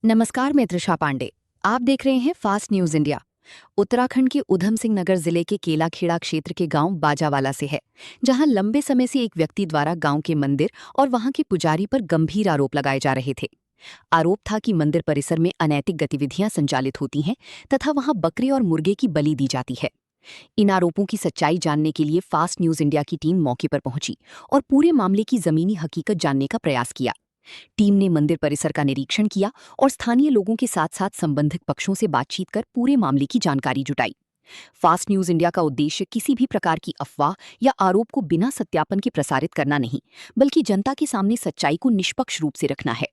नमस्कार, मैं त्रिशा पांडे। आप देख रहे हैं फास्ट न्यूज इंडिया। उत्तराखंड के उधम सिंह नगर जिले के केलाखेड़ा क्षेत्र के गांव बाजावाला से है, जहां लंबे समय से एक व्यक्ति द्वारा गांव के मंदिर और वहां के पुजारी पर गंभीर आरोप लगाए जा रहे थे। आरोप था कि मंदिर परिसर में अनैतिक गतिविधियां संचालित होती हैं तथा वहां बकरे और मुर्गे की बलि दी जाती है। इन आरोपों की सच्चाई जानने के लिए फास्ट न्यूज इंडिया की टीम मौके पर पहुंची और पूरे मामले की जमीनी हकीकत जानने का प्रयास किया। टीम ने मंदिर परिसर का निरीक्षण किया और स्थानीय लोगों के साथ साथ संबंधित पक्षों से बातचीत कर पूरे मामले की जानकारी जुटाई। फास्ट न्यूज इंडिया का उद्देश्य किसी भी प्रकार की अफवाह या आरोप को बिना सत्यापन के प्रसारित करना नहीं, बल्कि जनता के सामने सच्चाई को निष्पक्ष रूप से रखना है।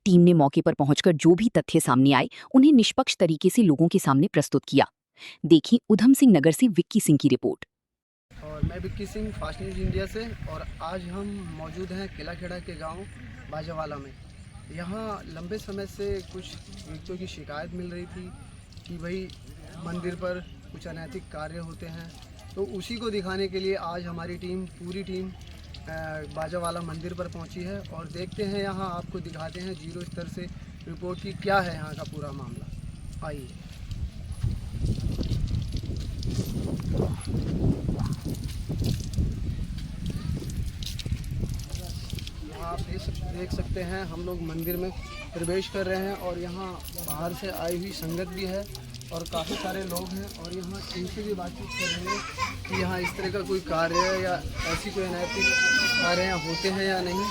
टीम ने मौके पर पहुंचकर जो भी तथ्य सामने आए उन्हें निष्पक्ष तरीके से लोगों के सामने प्रस्तुत किया। देखिए उधम सिंह नगर से विक्की सिंह की रिपोर्ट। और मैं Vicky Singh fast news India से। और आज हम मौजूद हैं केलाखेड़ा के गांव बाजावाला में। यहाँ लंबे समय से कुछ व्यक्तियों की शिकायत मिल रही थी कि भाई मंदिर पर कुछ अनैतिक कार्य होते हैं, तो उसी को दिखाने के लिए आज हमारी पूरी टीम बाजावाला मंदिर पर पहुंची है। और देखते हैं, यहाँ आपको दिखाते हैं जीरो स्तर से रिपोर्ट की क्या है यहाँ का पूरा मामला। आइए। आप देख सकते हैं, हम लोग मंदिर में प्रवेश कर रहे हैं और यहाँ बाहर से आई हुई संगत भी है और काफ़ी सारे लोग हैं। और यहाँ इनसे भी बातचीत कर रहे हैं कि यहाँ इस तरह का कोई कार्य या ऐसी कोई अनैतिक कार्य यहाँ होते हैं या नहीं।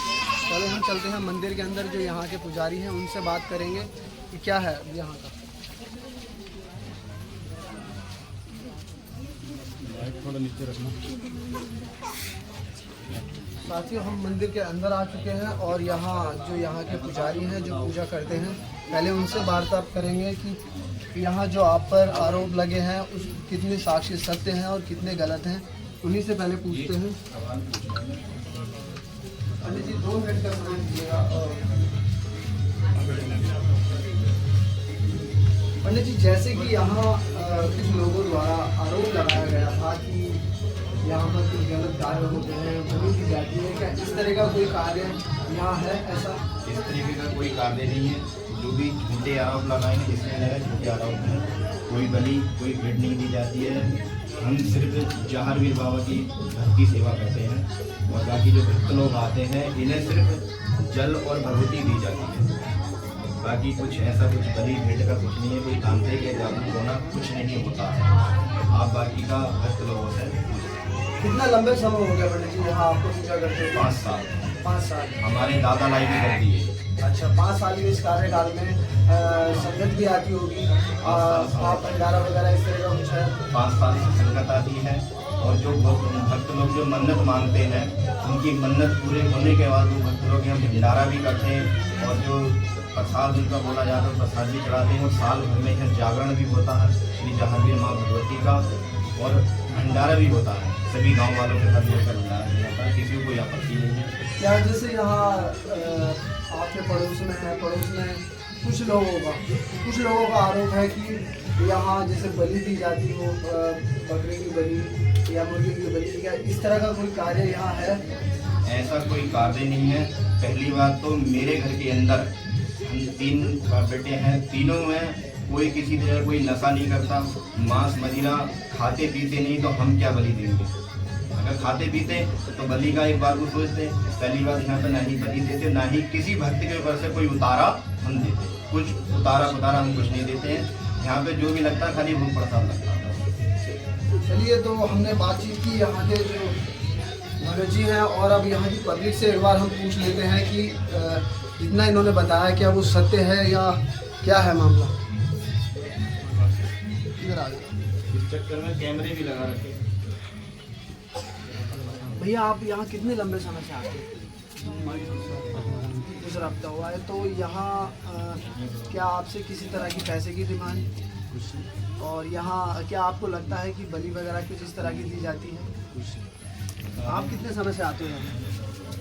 चलो हम चलते हैं मंदिर के अंदर, जो यहाँ के पुजारी हैं उनसे बात करेंगे कि क्या है यहाँ का। थोड़ा नीचे रखना। साथियों, हम मंदिर के अंदर आ चुके हैं और यहाँ के पुजारी हैं जो पूजा करते हैं, पहले उनसे वार्तालाप करेंगे कि यहाँ जो आप पर आरोप लगे हैं उस कितने साक्ष्य सत्य हैं और कितने गलत हैं। उन्हीं से पहले पूछते हैं। पंडित जी 2 मिनट का समय दीजिएगा। पंडित जी, जैसे कि यहाँ कुछ लोगों द्वारा आरोप लगाया गया था कि यहाँ पर कुछ गलत कार्य होते हैं, भूमि की जाती है, क्या इस तरह का कोई कार्य यहाँ है? ऐसा इस तरीके का कोई कार्य नहीं है। जो भी झूठे आरोप लगाए हैं, इसमें लगा झूठे आरोप हैं। कोई बलि, कोई भेंट नहीं दी जाती है। हम सिर्फ जहारवीर बाबा की भक्ति सेवा करते हैं और बाकी जो भक्त लोग आते हैं इन्हें सिर्फ जल और भगवती दी जाती है। बाकी कुछ ऐसा कुछ बलि भेंट का कुछ नहीं है। कोई तांत्रिक या जादू होना कुछ नहीं होता है। आप बाकी का भक्त लोगों से। कितना लंबे समय हो गया पंडित जी यहाँ आपको पूजा करते हैं? 5 साल। 5 साल। हमारे दादा लाई भी करती है। अच्छा, 5 साल के इस कार्यकाल में संगत भी आती होगी, आप भंडारा वगैरह इस तरह का कुछ है? 5 साल से संगत आती है और जो भक्त लोग जो मन्नत मांगते हैं उनकी मन्नत पूरे होने के बाद वो भक्त लोग हम भंडारा भी करते हैं और जो प्रसाद उनका बोला जाता है प्रसाद भी चढ़ाते हैं। और साल भर में यहाँ जागरण भी होता है श्री जहांगीर माँ भगवती का, और भंडारा भी होता है। सभी गांव वालों के साथ मिलकर भंडारा भी होता है। किसी को कोई आपत्ति नहीं है। क्या जैसे यहाँ आपके पड़ोस में कुछ लोगों का आरोप है कि यहाँ जैसे बलि दी जाती हो, बकरे की बलि या मुर्गी की बलि, क्या इस तरह का कोई कार्य यहाँ है? ऐसा कोई कार्य नहीं है। पहली बात तो मेरे घर के अंदर हम 3 बेटे हैं, तीनों में कोई किसी तरह कोई नशा नहीं करता, मांस मदिरा खाते पीते नहीं, तो हम क्या बलि देंगे? अगर खाते पीते तो बलि का एक बार को सोचते। पहली बात, यहाँ पे ना ही बलि देते, ना ही किसी भक्त के ऊपर से कोई उतारा हम देते। कुछ उतारा हम कुछ नहीं देते हैं। यहाँ पे जो भी लगता है खाली भोग प्रसाद लगता है। चलिए, तो हमने बातचीत की यहाँ के जो भगत जी हैं, और अब यहाँ की पब्लिक से एक बार हम पूछ लेते हैं कि जितना इन्होंने बताया क्या वो सत्य है या क्या है मामला। इधर आ जाइए। इस चक्कर में कैमरे भी लगा रखे। भैया, आप यहाँ कितने लंबे समय से आते हैं? दूसरा हफ्ता हुआ है। तो यहाँ क्या आपसे किसी तरह की पैसे की डिमांड? और यहाँ क्या आपको लगता है कि बलि वगैरह कुछ इस तरह की दी जाती है? आप कितने समय से आते हैं?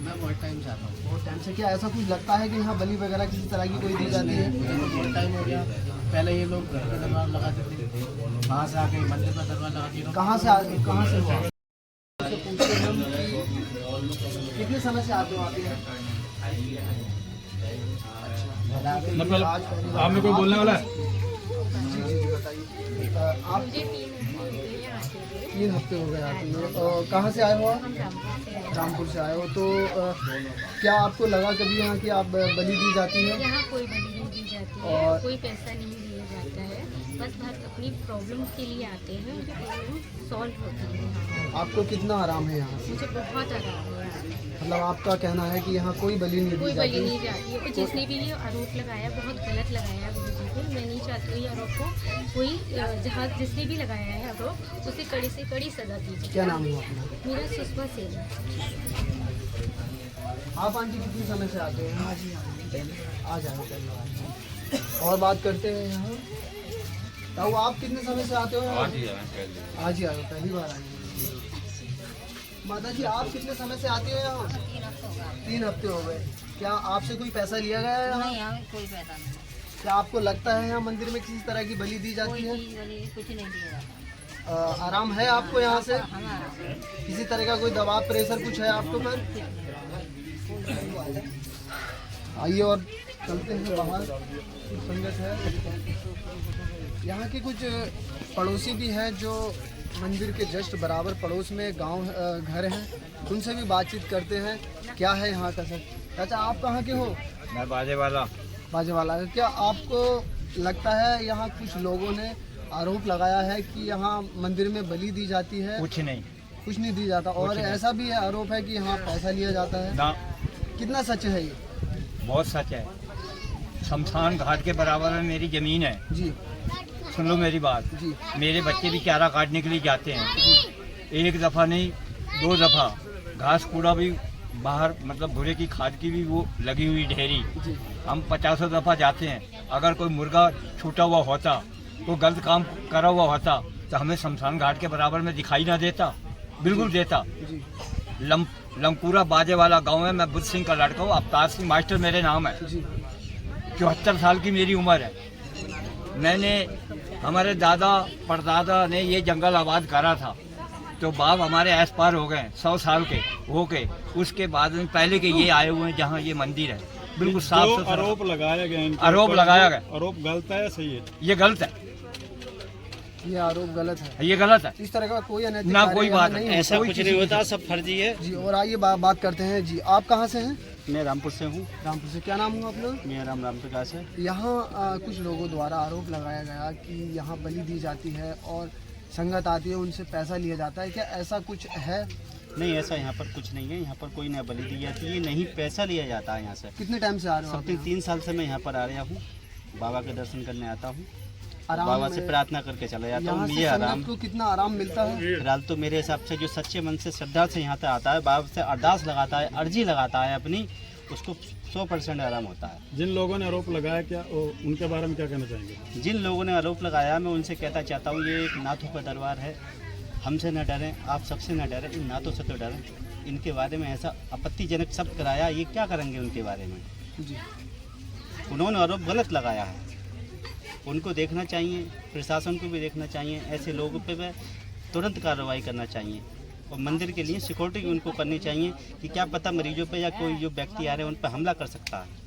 मैं बहुत टाइम से आता हूँ। बहुत टाइम से। क्या ऐसा कुछ लगता है कि यहाँ बलि वगैरह किसी तरह की कोई दी जाती है? बहुत टाइम हो गया। पहले ये लोग घर पे दरबार लगाते थे, वहाँ से आके मंदिर पर दरबार लगाते थे। कहाँ से हुआ? पूछते हैं हम कि कितने समय से आते हो आप यहाँ? मतलब आज पहली बार- आपने कोई बोलने वाला है? जी जी जी बताइए। आप मुझे 3 हफ्ते हो गए यहाँ आते हुए। 3 हफ्ते हो गए आते हुए। कहाँ से आए हो आप? हम रामपुर से आए हैं। रामपुर से आए हो। तो क्या आपको लगा कभी यहाँ कि आप बलि दी जाती है? यहाँ कोई बलि नहीं दी जाती है, और- कोई पैसा नहीं दिया जाता है। बस अपनी प्रॉब्लम के लिए आते हैं, उनकी प्रॉब्लम सॉल्व होती है यहाँ। आपको कितना आराम है यहाँ से? मुझे बहुत आराम है यहाँ। मतलब आपका कहना है कि यहाँ कोई बलि नहीं कोई दी बलि जाती? नहीं जाती है। और जिसने भी ये आरोप लगाया बहुत गलत लगाया गुरु जी पे। मैं नहीं चाहती हूँ ये आरोप को कोई जहाँ जिसने भी लगाया है आरोप उसे कड़ी से कड़ी सजा दी जाए। क्या नाम हुआ अपना? मेरा सुषमा सेन है। आप आंटी कितने समय से आते हैं? आज ही आज आए पहली बार। और बात करते हैं यहाँ। ताऊ आप कितने समय से आते हो? आज ही आए हो, पहली बार आए हो। माता जी आप कितने समय से आती हो यहाँ? 3 हफ्ते हो गए। क्या आपसे कोई पैसा लिया गया है यहाँ? नहीं, यहाँ कोई पैसा नहीं, क्या आपको लगता है यहाँ मंदिर में किसी तरह की बलि दी जाती कोई है? चीज़ वाली कुछ नहीं दिया जाता। आराम है आपको यहाँ से? हमारा किसी तरह का कोई दबाव प्रेशर कुछ है आपके ऊपर? आइए और चलते हैं बाहर। संगत है यहाँ के कुछ पड़ोसी भी हैं जो मंदिर के जस्ट बराबर पड़ोस में गांव घर हैं, उनसे भी बातचीत करते हैं। क्या है यहाँ का सर? चाचा आप कहाँ के हो? मैं बाजे वाला। बाजे वाला। क्या आपको लगता है यहाँ कुछ लोगों ने आरोप लगाया है कि यहाँ मंदिर में बलि दी जाती है? कुछ नहीं कुछ नहीं दी जाता, और ऐसा भी आरोप है कि यहाँ पैसा लिया जाता है। ना, कितना सच है ये? बहुत सच है। शमशान घाट के बराबर में मेरी जमीन है। जी सुन लो मेरी बात। जी मेरे बच्चे भी चारा काटने के लिए जाते हैं। एक दफ़ा नहीं 2 दफ़ा घास कूड़ा भी बाहर, मतलब भूरे की खाद की भी वो लगी हुई ढेरी। जी हम 50 दफ़ा जाते हैं। अगर कोई मुर्गा छूटा हुआ होता, कोई गलत काम करा हुआ होता तो हमें शमशान घाट के बराबर में दिखाई ना देता? बिल्कुल देता। जी लमपुरा बाजे वाला गांव है। मैं बुद्ध सिंह का लड़का हूँ। अवतार सिंह मास्टर मेरे नाम है। जी 74 साल की मेरी उम्र है। मैंने, हमारे दादा परदादा ने ये जंगल आबाद करा था, तो बाप हमारे आस पार हो गए 100 साल के हो के। उसके बाद में पहले के ये आए हुए हैं जहाँ ये मंदिर है, बिल्कुल साफ सुथरा। आरोप लगाया गया इनके आरोप ऊपर, लगाया गया। आरोप गलत है या सही है? ये गलत है, ये आरोप गलत है। ये गलत है। इस तरह का कोई अनैतिक ना कार्य कोई यहाँ बात नहीं है। होता। ऐसा कुछ नहीं होता, सब फर्जी है। जी और आइए बात करते हैं। जी आप कहाँ से हैं? मैं रामपुर से हूँ। रामपुर से। क्या नाम हुआ अपना? मेरा नाम राम प्रकाश है। यहाँ कुछ लोगों द्वारा आरोप लगाया गया कि यहाँ बलि दी जाती है और संगत आती है, उनसे पैसा लिया जाता है। क्या ऐसा कुछ है? नहीं, ऐसा यहाँ पर कुछ नहीं है। यहाँ पर कोई ना बलि दी जाती है, नहीं पैसा लिया जाता है यहाँ से। कितने टाइम से आ रहे हो आप समथिंग यहाँ? 3 साल से मैं यहाँ पर आ रहा हूँ। बाबा के दर्शन करने आता हूँ, आराम बाबा से में- प्रार्थना करके चला जाता यहाँ हूँ। से ये आराम संगत को कितना आराम मिलता है? फिलहाल तो मेरे हिसाब से जो सच्चे मन से श्रद्धा से यहाँ तक आता है, बाबा से अरदास लगाता है, अर्जी लगाता है अपनी, उसको 100% आराम होता है। जिन लोगों ने आरोप लगाया, क्या उनके बारे में क्या कहना चाहेंगे? जिन लोगों ने आरोप लगाया, मैं उनसे कहना चाहता हूँ, ये एक नाथों का दरबार है। हमसे न डरें, आप सबसे न डरें, इन नाथों से तो डरें। इनके बारे में ऐसा आपत्तिजनक शब्द कराया, ये क्या करेंगे उनके बारे में? जी उन्होंने आरोप गलत लगाया है, उनको देखना चाहिए, प्रशासन को भी देखना चाहिए। ऐसे लोगों पे तुरंत कार्रवाई करना चाहिए और मंदिर के लिए सिक्योरिटी उनको करनी चाहिए कि क्या पता मरीजों पे या कोई जो व्यक्ति आ रहे हैं उन पर हमला कर सकता है।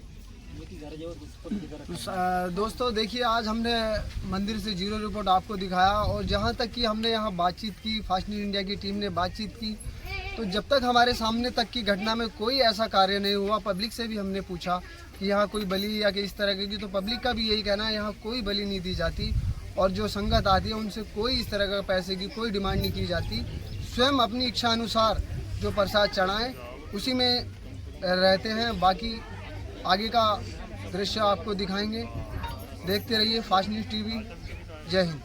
दोस्तों देखिए, आज हमने मंदिर से जीरो रिपोर्ट आपको दिखाया, और जहाँ तक कि हमने यहाँ बातचीत की, फास्ट न्यूज़ इंडिया की टीम ने बातचीत की, तो जब तक हमारे सामने तक की घटना में कोई ऐसा कार्य नहीं हुआ। पब्लिक से भी हमने पूछा कि यहाँ कोई बलि या कि इस तरह की, तो पब्लिक का भी यही कहना है यहाँ कोई बलि नहीं दी जाती, और जो संगत आती है उनसे कोई इस तरह का पैसे की कोई डिमांड नहीं की जाती। स्वयं अपनी इच्छा अनुसार जो प्रसाद चढ़ाएं उसी में रहते हैं। बाकी आगे का दृश्य आपको दिखाएंगे। देखते रहिए फास्ट न्यूज़ टीवी। जय हिंद।